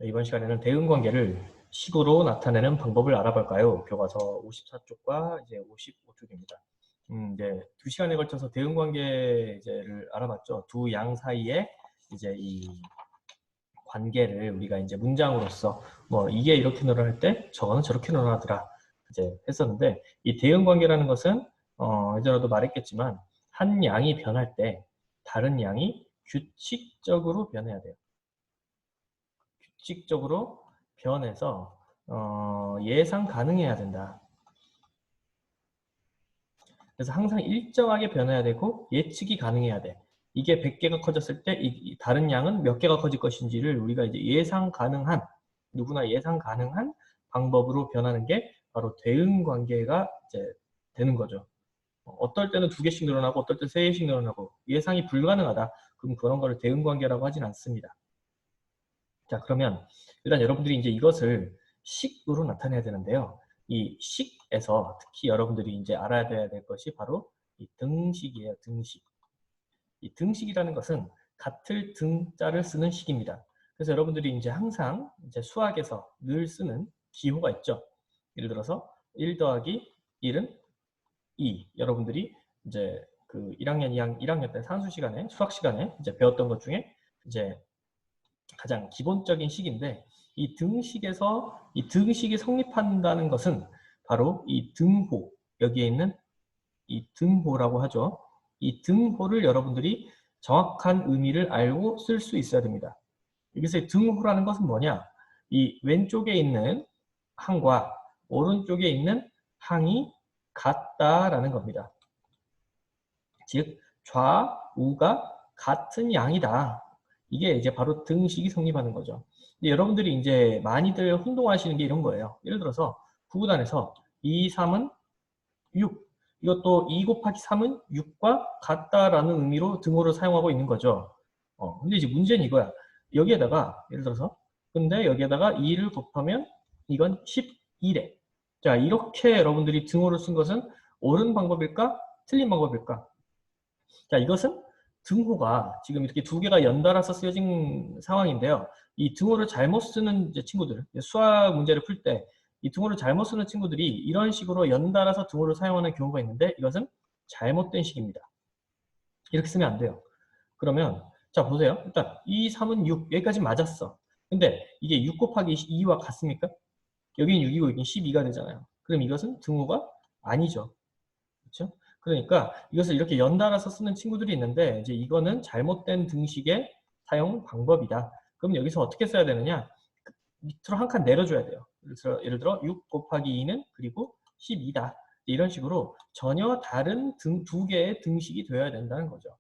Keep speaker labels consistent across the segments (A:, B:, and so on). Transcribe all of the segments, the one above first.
A: 이번 시간에는 대응관계를 식으로 나타내는 방법을 알아볼까요? 교과서 54쪽과 이제 55쪽입니다. 이제 2시간에 걸쳐서 대응관계를 알아봤죠. 두 양 사이에 이제 이 관계를 우리가 이제 문장으로서 뭐 이게 이렇게 늘어날 때 저거는 저렇게 늘어나더라 이제 했었는데, 이 대응관계라는 것은 예전에도 말했겠지만 한 양이 변할 때 다른 양이 규칙적으로 변해야 돼요. 규칙적으로 변해서 예상 가능해야 된다. 그래서 항상 일정하게 변해야 되고 예측이 가능해야 돼. 이게 100개가 커졌을 때 이 다른 양은 몇 개가 커질 것인지를 우리가 이제 예상 가능한, 누구나 예상 가능한 방법으로 변하는 게 바로 대응 관계가 이제 되는 거죠. 어떨 때는 2개씩 늘어나고 어떨 때 3개씩 늘어나고 예상이 불가능하다. 그럼 그런 거를 대응 관계라고 하진 않습니다. 자, 그러면 일단 여러분들이 이제 이것을 식으로 나타내야 되는데요. 이 식에서 특히 여러분들이 이제 알아야 될 것이 바로 이 등식이에요. 등식. 이 등식이라는 것은 같을 등자를 쓰는 식입니다. 그래서 여러분들이 이제 항상 이제 수학에서 늘 쓰는 기호가 있죠. 예를 들어서 1 더하기 1은 2. 여러분들이 이제 그 1학년, 2학년, 1학년 때 산수 시간에, 수학 시간에 이제 배웠던 것 중에 이제 가장 기본적인 식인데, 이 등식에서 이 등식이 성립한다는 것은 바로 이 등호, 여기에 있는 이 등호라고 하죠. 이 등호를 여러분들이 정확한 의미를 알고 쓸 수 있어야 됩니다. 여기서 등호라는 것은 뭐냐? 이 왼쪽에 있는 항과 오른쪽에 있는 항이 같다라는 겁니다. 즉 좌우가 같은 양이다. 이게 이제 바로 등식이 성립하는 거죠. 근데 여러분들이 이제 많이들 혼동하시는 게 이런 거예요. 예를 들어서 구구단에서 2, 3은 6. 이것도 2 곱하기 3은 6과 같다라는 의미로 등호를 사용하고 있는 거죠. 근데 이제 문제는 이거야. 여기에다가 예를 들어서 근데 여기에다가 2를 곱하면 이건 12래. 자, 이렇게 여러분들이 등호를 쓴 것은 옳은 방법일까? 틀린 방법일까? 자, 이것은 등호가 지금 이렇게 2개가 연달아서 쓰여진 상황인데요. 이 등호를 잘못 쓰는 이제 친구들, 수학 문제를 풀 때 이 등호를 잘못 쓰는 친구들이 이런 식으로 연달아서 등호를 사용하는 경우가 있는데, 이것은 잘못된 식입니다. 이렇게 쓰면 안 돼요. 그러면 자, 보세요. 일단 2, 3은 6. 여기까지 맞았어. 근데 이게 6 곱하기 2와 같습니까? 여기는 6이고 여기는 12가 되잖아요. 그럼 이것은 등호가 아니죠. 그렇죠? 그러니까 이것을 이렇게 연달아서 쓰는 친구들이 있는데, 이제 이거는 잘못된 등식의 사용 방법이다. 그럼 여기서 어떻게 써야 되느냐? 밑으로 한 칸 내려줘야 돼요. 그래서 예를 들어 6 곱하기 2는 그리고 12다. 이런 식으로 전혀 다른 2개의 등식이 되어야 된다는 거죠.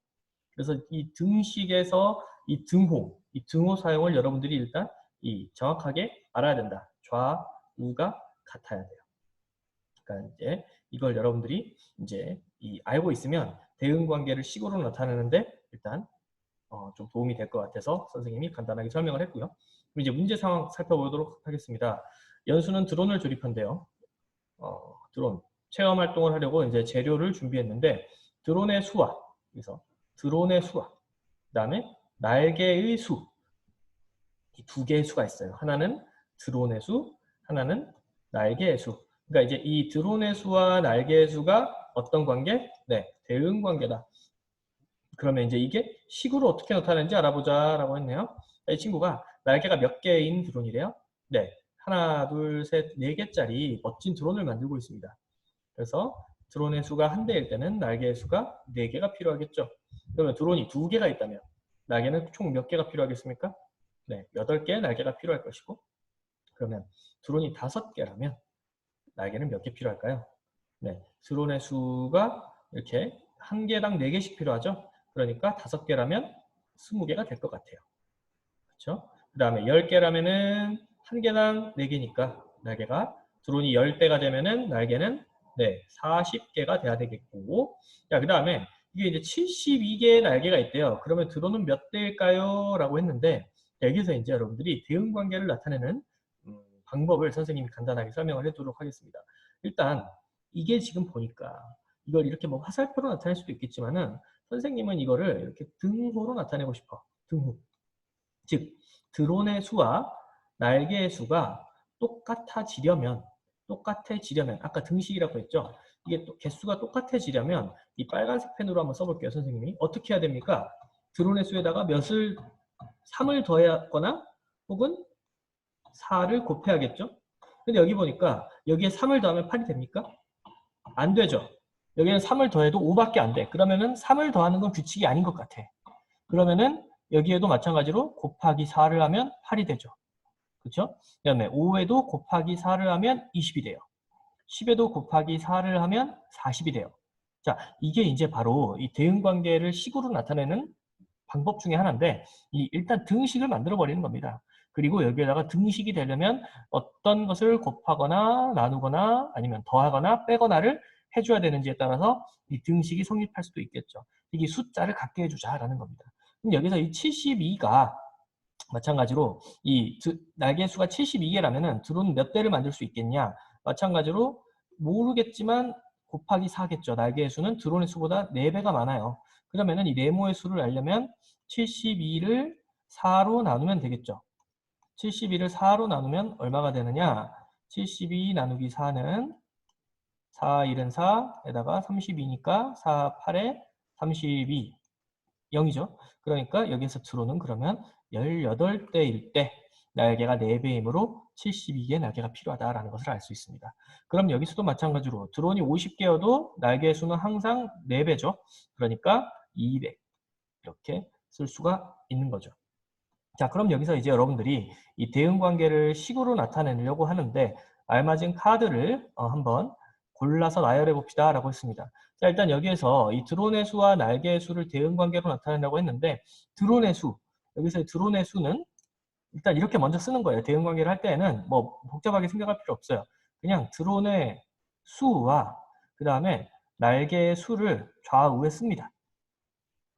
A: 그래서 이 등식에서 이 등호 사용을 여러분들이 일단 정확하게 알아야 된다. 좌우가 같아야 돼요. 그러니까 이제 이걸 여러분들이 이제 알고 있으면 대응 관계를 식으로 나타내는데 일단 좀 도움이 될 것 같아서 선생님이 간단하게 설명을 했고요. 그럼 이제 문제 상황 살펴보도록 하겠습니다. 연수는 드론을 조립한대요. 드론 체험 활동을 하려고 이제 재료를 준비했는데, 드론의 수와, 그래서 드론의 수와 그다음에 날개의 수, 이 2개의 수가 있어요. 하나는 드론의 수, 하나는 날개의 수. 그러니까 이제 이 드론의 수와 날개의 수가 어떤 관계? 네, 대응 관계다. 그러면 이제 이게 식으로 어떻게 나타나는지 알아보자라고 했네요. 이 친구가 날개가 몇 개인 드론이래요? 네, 하나, 둘, 셋, 4개짜리 멋진 드론을 만들고 있습니다. 그래서 드론의 수가 1대일 때는 날개의 수가 4개가 필요하겠죠. 그러면 드론이 2개가 있다면 날개는 총 몇 개가 필요하겠습니까? 네, 8개의 날개가 필요할 것이고, 그러면 드론이 5개라면 날개는 몇 개 필요할까요? 네, 드론의 수가 이렇게 1개당 4개씩 필요하죠. 그러니까 5개라면 20개가 될 것 같아요. 그렇죠? 그 다음에 10개라면은 1개당 4개니까 날개가, 드론이 10대가 되면은 날개는 네, 40개가 돼야 되겠고, 자, 그 다음에 이게 이제 72개의 날개가 있대요. 그러면 드론은 몇 대일까요? 라고 했는데, 여기서 이제 여러분들이 대응 관계를 나타내는 방법을 선생님이 간단하게 설명을 해두도록 하겠습니다. 일단 이게 지금 보니까 이걸 이렇게 뭐 화살표로 나타낼 수도 있겠지만은, 선생님은 이거를 이렇게 등호로 나타내고 싶어. 등호. 즉 드론의 수와 날개의 수가 똑같아지려면 아까 등식이라고 했죠. 이게 또 개수가 똑같아지려면 이 빨간색 펜으로 한번 써볼게요. 선생님이 어떻게 해야 됩니까? 드론의 수에다가 몇을 3을 더하거나 혹은 4를 곱해야겠죠. 근데 여기 보니까 여기에 3을 더하면 8이 됩니까? 안 되죠. 여기는 3을 더해도 5밖에 안 돼. 그러면은 3을 더하는 건 규칙이 아닌 것 같아. 그러면은 여기에도 마찬가지로 곱하기 4를 하면 8이 되죠. 그렇죠? 그 다음에 5에도 곱하기 4를 하면 20이 돼요. 10에도 곱하기 4를 하면 40이 돼요. 자, 이게 이제 바로 이 대응관계를 식으로 나타내는 방법 중에 하나인데 일단 등식을 만들어 버리는 겁니다. 그리고 여기에다가 등식이 되려면 어떤 것을 곱하거나 나누거나 아니면 더하거나 빼거나를 해줘야 되는지에 따라서 이 등식이 성립할 수도 있겠죠. 이게 숫자를 갖게 해주자라는 겁니다. 그럼 여기서 이 72가 마찬가지로 이 날개수가 72개라면은 드론 몇 대를 만들 수 있겠냐? 마찬가지로 모르겠지만 곱하기 4겠죠. 날개의 수는 드론의 수보다 4배가 많아요. 그러면은 이 네모의 수를 알려면 72를 4로 나누면 되겠죠. 72를 4로 나누면 얼마가 되느냐? 72 나누기 4는 4, 1은 4에다가 32니까 4, 8에 32, 0이죠. 그러니까 여기서 드론은 그러면 18대일 때 날개가 4배이므로 72개의 날개가 필요하다라는 것을 알 수 있습니다. 그럼 여기서도 마찬가지로 드론이 50개여도 날개의 수는 항상 4배죠. 그러니까 200 이렇게 쓸 수가 있는 거죠. 자, 그럼 여기서 이제 여러분들이 이 대응관계를 식으로 나타내려고 하는데 알맞은 카드를 한번 골라서 나열해 봅시다 라고 했습니다. 자, 일단 여기에서 이 드론의 수와 날개의 수를 대응관계로 나타내려고 했는데 드론의 수, 여기서 드론의 수는 일단 이렇게 먼저 쓰는 거예요. 대응관계를 할 때에는 뭐 복잡하게 생각할 필요 없어요. 그냥 드론의 수와 그 다음에 날개의 수를 좌우에 씁니다.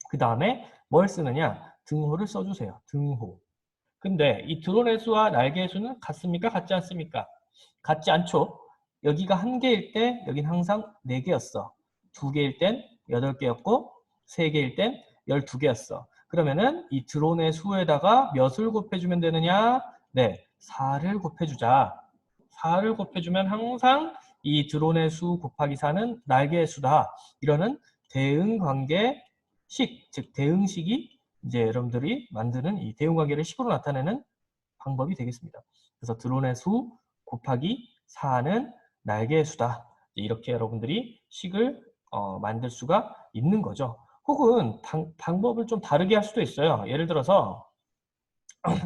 A: 그 다음에 뭘 쓰느냐? 등호를 써주세요. 등호. 근데 이 드론의 수와 날개의 수는 같습니까? 같지 않습니까? 같지 않죠? 여기가 1개일 때 여긴 항상 4개였어. 2개일 땐 8개였고 3개일 땐 12개였어. 그러면은 이 드론의 수에다가 몇을 곱해주면 되느냐? 네, 4를 곱해주자. 4를 곱해주면 항상 이 드론의 수 곱하기 4는 날개의 수다. 이러는 대응관계식, 즉 대응식이 이제 여러분들이 만드는 이 대응관계를 식으로 나타내는 방법이 되겠습니다. 그래서 드론의 수 곱하기 4는 날개의 수다. 이렇게 여러분들이 식을 만들 수가 있는 거죠. 혹은 방법을 좀 다르게 할 수도 있어요. 예를 들어서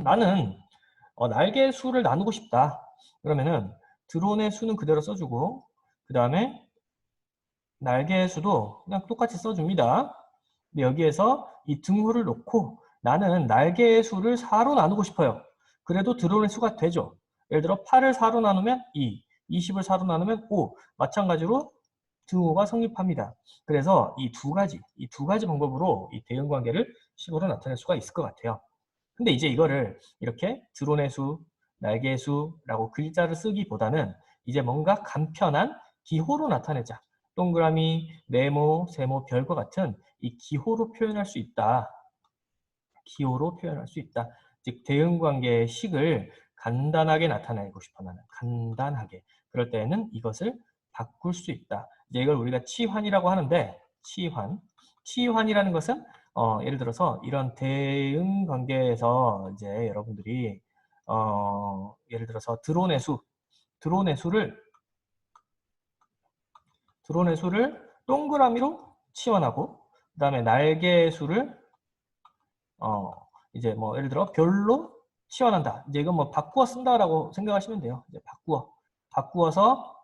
A: 나는 날개의 수를 나누고 싶다. 그러면은 드론의 수는 그대로 써주고 그 다음에 날개의 수도 그냥 똑같이 써줍니다. 근데 여기에서 이 등호를 놓고 나는 날개의 수를 4로 나누고 싶어요. 그래도 드론의 수가 되죠. 예를 들어 8을 4로 나누면 2, 20을 4로 나누면 5. 마찬가지로 등호가 성립합니다. 그래서 이 두 가지 방법으로 이 대응 관계를 식으로 나타낼 수가 있을 것 같아요. 근데 이제 이거를 이렇게 드론의 수, 날개의 수라고 글자를 쓰기보다는 이제 뭔가 간편한 기호로 나타내자. 동그라미, 네모, 세모, 별과 같은 이 기호로 표현할 수 있다. 기호로 표현할 수 있다. 즉 대응관계의 식을 간단하게 나타내고 싶어 나는 간단하게. 그럴 때에는 이것을 바꿀 수 있다. 이제 이걸 우리가 치환이라고 하는데 치환이라는 것은 예를 들어서 이런 대응 관계에서 이제 여러분들이 예를 들어서 드론의 수를 동그라미로 치환하고 그 다음에 날개의 수를 이제 뭐 예를 들어 별로 치환한다. 이제 이건 뭐 바꾸어 쓴다라고 생각하시면 돼요. 이제 바꾸어서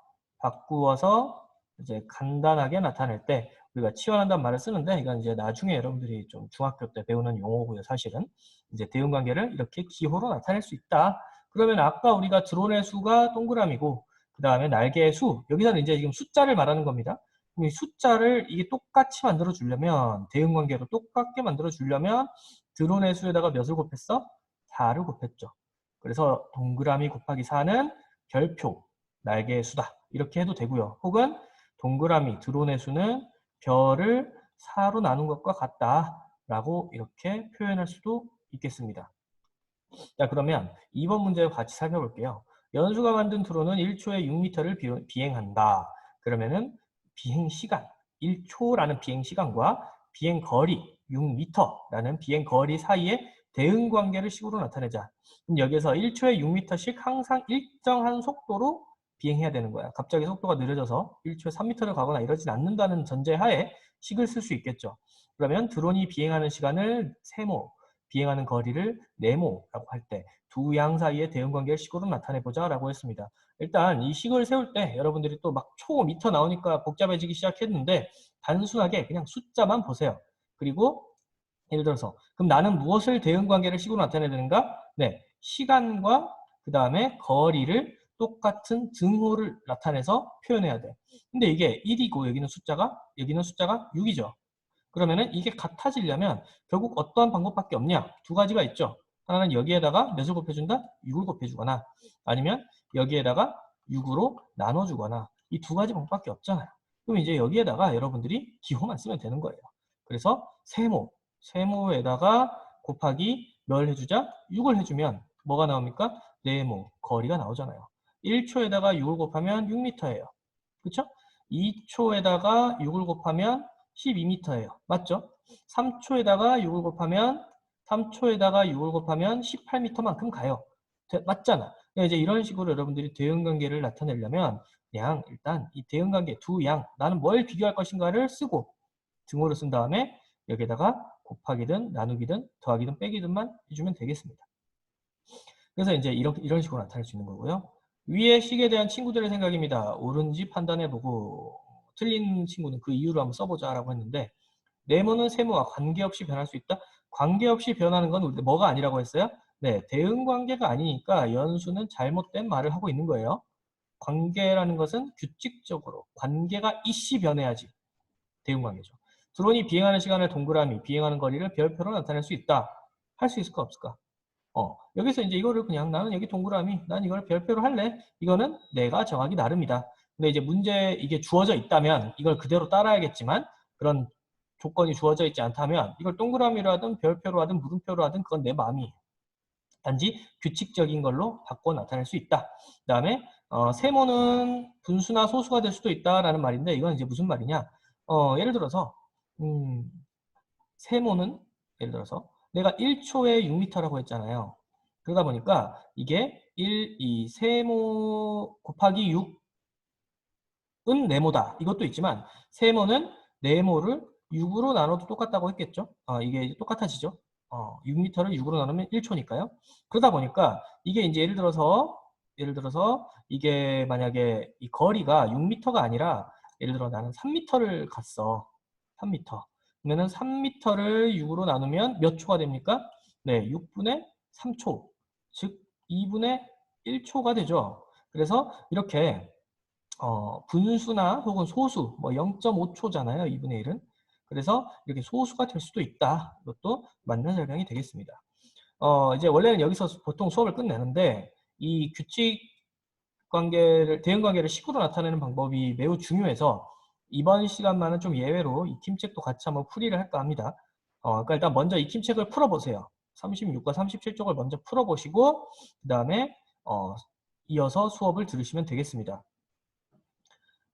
A: 이제 간단하게 나타낼 때 우리가 치환한다는 말을 쓰는데 이건 이제 나중에 여러분들이 좀 중학교 때 배우는 용어고요. 사실은 이제 대응 관계를 이렇게 기호로 나타낼 수 있다. 그러면 아까 우리가 드론의 수가 동그라미고 그 다음에 날개의 수 여기서는 이제 지금 숫자를 말하는 겁니다. 이 숫자를 이게 똑같이 만들어 주려면 대응 관계로 똑같게 만들어 주려면 드론의 수에다가 몇을 곱했어? 4를 곱했죠. 그래서 동그라미 곱하기 4는 별표, 날개의 수다. 이렇게 해도 되고요. 혹은 동그라미, 드론의 수는 별을 4로 나눈 것과 같다. 라고 이렇게 표현할 수도 있겠습니다. 자, 그러면 2번 문제 같이 살펴볼게요. 연수가 만든 트론은 1초에 6m를 비행한다. 그러면은 비행 시간, 1초라는 비행 시간과 비행 거리, 6m라는 비행 거리 사이의 대응 관계를 식으로 나타내자. 그럼 여기서 1초에 6m씩 항상 일정한 속도로 비행해야 되는 거야. 갑자기 속도가 느려져서 1초에 3m를 가거나 이러진 않는다는 전제하에 식을 쓸 수 있겠죠. 그러면 드론이 비행하는 시간을 세모, 비행하는 거리를 네모라고 할 때 두 양 사이의 대응 관계를 식으로 나타내보자 라고 했습니다. 일단 이 식을 세울 때 여러분들이 또 막 초, 미터 나오니까 복잡해지기 시작했는데 단순하게 그냥 숫자만 보세요. 그리고 예를 들어서 그럼 나는 무엇을 대응 관계를 식으로 나타내야 되는가? 네, 시간과 그 다음에 거리를 똑같은 등호를 나타내서 표현해야 돼. 근데 이게 1이고 여기는 숫자가 6이죠. 그러면은 이게 같아지려면 결국 어떠한 방법밖에 없냐? 두 가지가 있죠. 하나는 여기에다가 몇을 곱해준다? 6을 곱해주거나 아니면 여기에다가 6으로 나눠주거나 이 두 가지 방법밖에 없잖아요. 그럼 이제 여기에다가 여러분들이 기호만 쓰면 되는 거예요. 그래서 세모에다가 곱하기 몇 해주자? 6을 해주면 뭐가 나옵니까? 네모, 거리가 나오잖아요. 1초에다가 6을 곱하면 6m예요. 그쵸? 2초에다가 6을 곱하면 12m예요. 맞죠? 3초에다가 6을 곱하면 18m만큼 가요. 맞잖아. 이제 이런 식으로 여러분들이 대응관계를 나타내려면 그냥 일단 이 대응관계 두 양, 나는 뭘 비교할 것인가를 쓰고 등호를 쓴 다음에 여기에다가 곱하기든 나누기든 더하기든 빼기든만 해주면 되겠습니다. 그래서 이제 이런 식으로 나타낼 수 있는 거고요. 위의 식에 대한 친구들의 생각입니다. 옳은지 판단해보고 틀린 친구는 그 이유를 한번 써보자라고 했는데 네모는 세모와 관계없이 변할 수 있다? 관계없이 변하는 건 우리 뭐가 아니라고 했어요? 네, 대응관계가 아니니까 연수는 잘못된 말을 하고 있는 거예요. 관계라는 것은 규칙적으로 관계가 이시 변해야지 대응관계죠. 드론이 비행하는 시간을 동그라미, 비행하는 거리를 별표로 나타낼 수 있다. 할 수 있을까 없을까? 여기서 이제 이거를 그냥 나는 여기 동그라미, 난 이걸 별표로 할래. 이거는 내가 정하기 나름이다. 근데 이제 문제 이게 주어져 있다면 이걸 그대로 따라야겠지만 그런 조건이 주어져 있지 않다면 이걸 동그라미로 하든 별표로 하든 물음표로 하든 그건 내 마음이에요. 단지 규칙적인 걸로 바꿔 나타낼 수 있다. 그 다음에 세모는 분수나 소수가 될 수도 있다라는 말인데 이건 이제 무슨 말이냐? 예를 들어서 세모는 예를 들어서 내가 1초에 6m라고 했잖아요. 그러다 보니까 이게 세모 곱하기 6은 네모다. 이것도 있지만 세모는 네모를 6으로 나눠도 똑같다고 했겠죠. 이게 똑같아지죠. 6m를 6으로 나누면 1초니까요. 그러다 보니까 이게 이제 예를 들어서 이게 만약에 이 거리가 6m가 아니라 예를 들어 나는 3m를 갔어. 3m. 그러면은 3m를 6으로 나누면 몇 초가 됩니까? 네, 6분의 3초. 즉 2분의 1초가 되죠. 그래서 이렇게 분수나 혹은 소수, 뭐 0.5초잖아요. 2분의 1은. 그래서 이렇게 소수가 될 수도 있다. 이것도 맞는 설명이 되겠습니다. 이제 원래는 여기서 보통 수업을 끝내는데 이 규칙 대응 관계를 식으로 나타내는 방법이 매우 중요해서 이번 시간만은 좀 예외로 이 팀책도 같이 한번 풀이를 할까 합니다. 그러니까 일단 먼저 이 팀책을 풀어보세요. 36과 37쪽을 먼저 풀어보시고 그 다음에 이어서 수업을 들으시면 되겠습니다.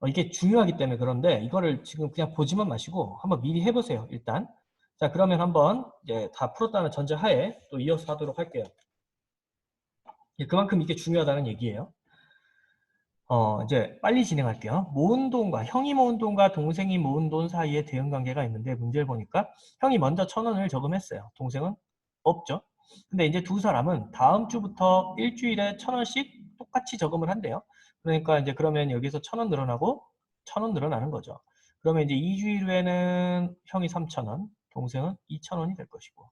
A: 이게 중요하기 때문에 그런데 이거를 지금 그냥 보지만 마시고 한번 미리 해보세요. 일단. 자, 그러면 한번 이제 다 풀었다는 전제하에 또 이어서 하도록 할게요. 그만큼 이게 중요하다는 얘기예요. 이제 빨리 진행할게요. 모은 돈과 형이 모은 돈과 동생이 모은 돈 사이에 대응 관계가 있는데 문제를 보니까 형이 먼저 1,000원을 저금했어요. 동생은 없죠. 근데 이제 두 사람은 다음 주부터 일주일에 1,000원씩 똑같이 저금을 한대요. 그러니까 이제 그러면 여기서 1,000원 늘어나고 1,000원 늘어나는 거죠. 그러면 이제 2주일 후에는 형이 3,000원, 동생은 2,000원이 될 것이고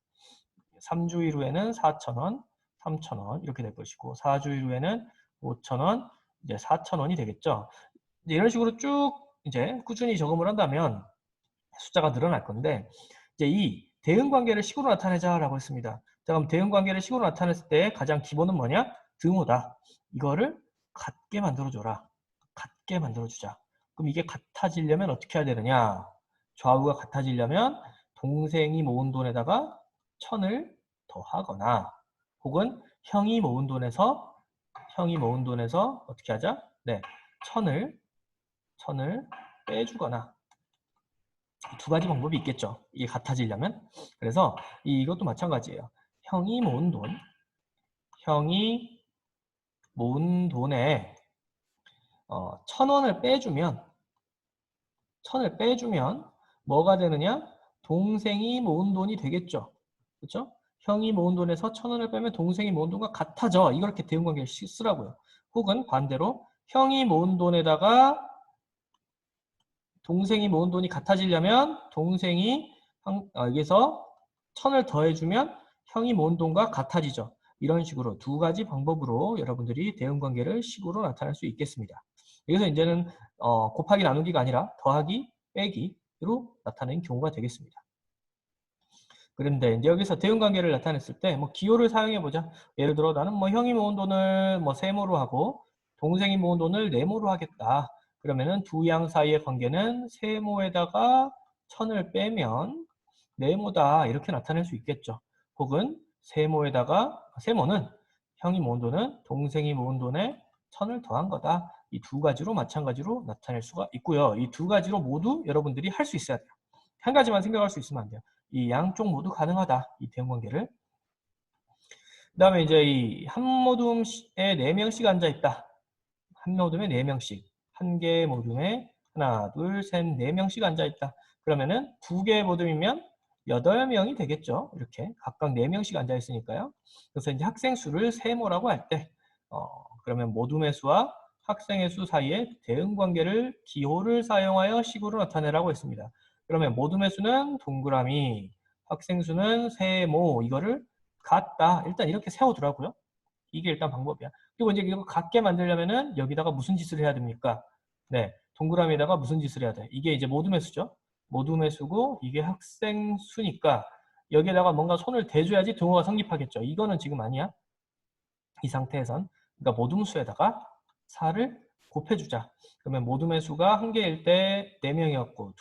A: 3주일 후에는 4,000원, 3,000원 이렇게 될 것이고 4주일 후에는 5,000원, 이제 4,000원이 되겠죠. 이제 이런 식으로 쭉 이제 꾸준히 적응을 한다면 숫자가 늘어날 건데 이제 이 대응 관계를 식으로 나타내자라고 했습니다. 자, 그럼 대응 관계를 식으로 나타냈을 때 가장 기본은 뭐냐? 등호다. 이거를 같게 만들어줘라. 같게 만들어주자. 그럼 이게 같아지려면 어떻게 해야 되느냐? 좌우가 같아지려면 동생이 모은 돈에다가 1,000을 더하거나 혹은 형이 모은 돈에서 어떻게 하자? 네, 천을 빼주거나 두 가지 방법이 있겠죠. 이게 같아지려면. 그래서 이것도 마찬가지예요. 형이 모은 돈에 1,000원을 빼주면 뭐가 되느냐? 동생이 모은 돈이 되겠죠. 그렇죠? 형이 모은 돈에서 1,000원을 빼면 동생이 모은 돈과 같아져. 이렇게 대응관계를 쓰라고요. 혹은 반대로 형이 모은 돈에다가 동생이 모은 돈이 같아지려면 동생이 여기서 1,000을 더해주면 형이 모은 돈과 같아지죠. 이런 식으로 두 가지 방법으로 여러분들이 대응관계를 식으로 나타낼 수 있겠습니다. 여기서 이제는 곱하기 나누기가 아니라 더하기 빼기로 나타내는 경우가 되겠습니다. 그런데 이제 여기서 대응관계를 나타냈을 때 뭐 기호를 사용해 보자. 예를 들어 나는 뭐 형이 모은 돈을 뭐 세모로 하고 동생이 모은 돈을 네모로 하겠다. 그러면은 두 양 사이의 관계는 세모에다가 1,000을 빼면 네모다 이렇게 나타낼 수 있겠죠. 혹은 세모는 형이 모은 돈은 동생이 모은 돈에 1,000을 더한 거다. 이 두 가지로 마찬가지로 나타낼 수가 있고요. 이 두 가지로 모두 여러분들이 할 수 있어야 돼요. 한 가지만 생각할 수 있으면 안 돼요. 이 양쪽 모두 가능하다. 이 대응관계를. 그 다음에 이제 이 한 모둠에 4명씩 앉아있다. 한 모둠에 4명씩. 한 개의 모둠에 하나, 둘, 셋, 4명씩 앉아있다. 그러면은 두 개의 모둠이면 8명이 되겠죠. 이렇게 각각 4명씩 앉아있으니까요. 그래서 이제 학생 수를 세모라고 할 때, 그러면 모둠의 수와 학생의 수 사이에 대응관계를 기호를 사용하여 식으로 나타내라고 했습니다. 그러면 모둠의 수는 동그라미, 학생 수는 세모, 이거를 같다. 일단 이렇게 세워두라고요. 이게 일단 방법이야. 그리고 이제 이거 같게 만들려면은 여기다가 무슨 짓을 해야 됩니까? 네, 동그라미에다가 무슨 짓을 해야 돼? 이게 이제 모둠의 수죠. 모둠의 수고 이게 학생 수니까 여기에다가 뭔가 손을 대줘야지 동호가 성립하겠죠. 이거는 지금 아니야. 이 상태에선 그러니까 모둠수에다가 4를 곱해주자. 그러면 모둠의 수가 한 개일 때 4명이었고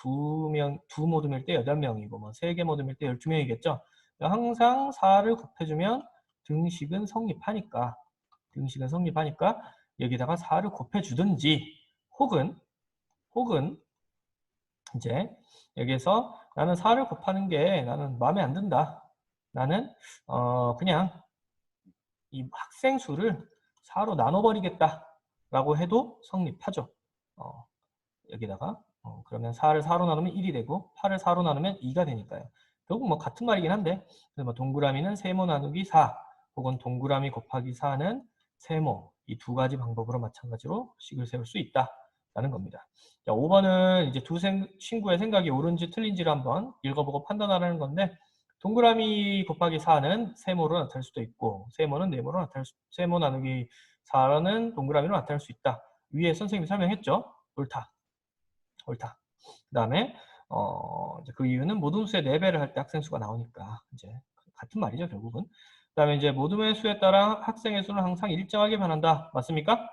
A: 두 모둠일 때 8명이고 뭐 3개 모둠일 때 12명이겠죠. 항상 4를 곱해주면 등식은 성립하니까 여기다가 4를 곱해주든지 혹은 이제 여기에서 나는 4를 곱하는 게 나는 마음에 안 든다. 나는 그냥 이 학생 수를 4로 나눠버리겠다 라고 해도 성립하죠. 여기다가 그러면 4를 4로 나누면 1이 되고 8을 4로 나누면 2가 되니까요. 결국 뭐 같은 말이긴 한데 뭐 동그라미는 세모 나누기 4 혹은 동그라미 곱하기 4는 세모 이 두 가지 방법으로 마찬가지로 식을 세울 수 있다라는 겁니다. 자, 5번은 이제 친구의 생각이 옳은지 틀린지를 한번 읽어보고 판단하라는 건데 동그라미 곱하기 4는 세모로 나타날 수도 있고 세모는 네모로 나타날 세모 나누기 4는 동그라미로 나타날 수 있다. 위에 선생님이 설명했죠. 옳다. 그 다음에 이제 그 이유는 모둠수의 4배를 할 때 학생 수가 나오니까 이제 같은 말이죠 결국은. 그 다음에 이제 모둠의 수에 따라 학생의 수는 항상 일정하게 변한다. 맞습니까?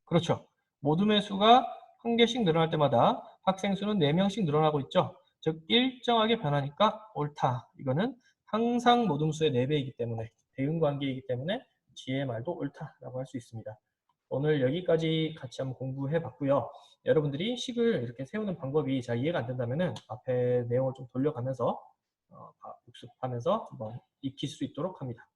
A: 그렇죠. 모둠의 수가 한 개씩 늘어날 때마다 학생 수는 4명씩 늘어나고 있죠. 즉 일정하게 변하니까 옳다. 이거는 항상 모둠수의 4배이기 때문에 대응관계이기 때문에 지혜의 말도 옳다라고 할 수 있습니다. 오늘 여기까지 같이 한번 공부해 봤고요. 여러분들이 식을 이렇게 세우는 방법이 잘 이해가 안 된다면 앞에 내용을 좀 돌려가면서 복습하면서 한번 익힐 수 있도록 합니다.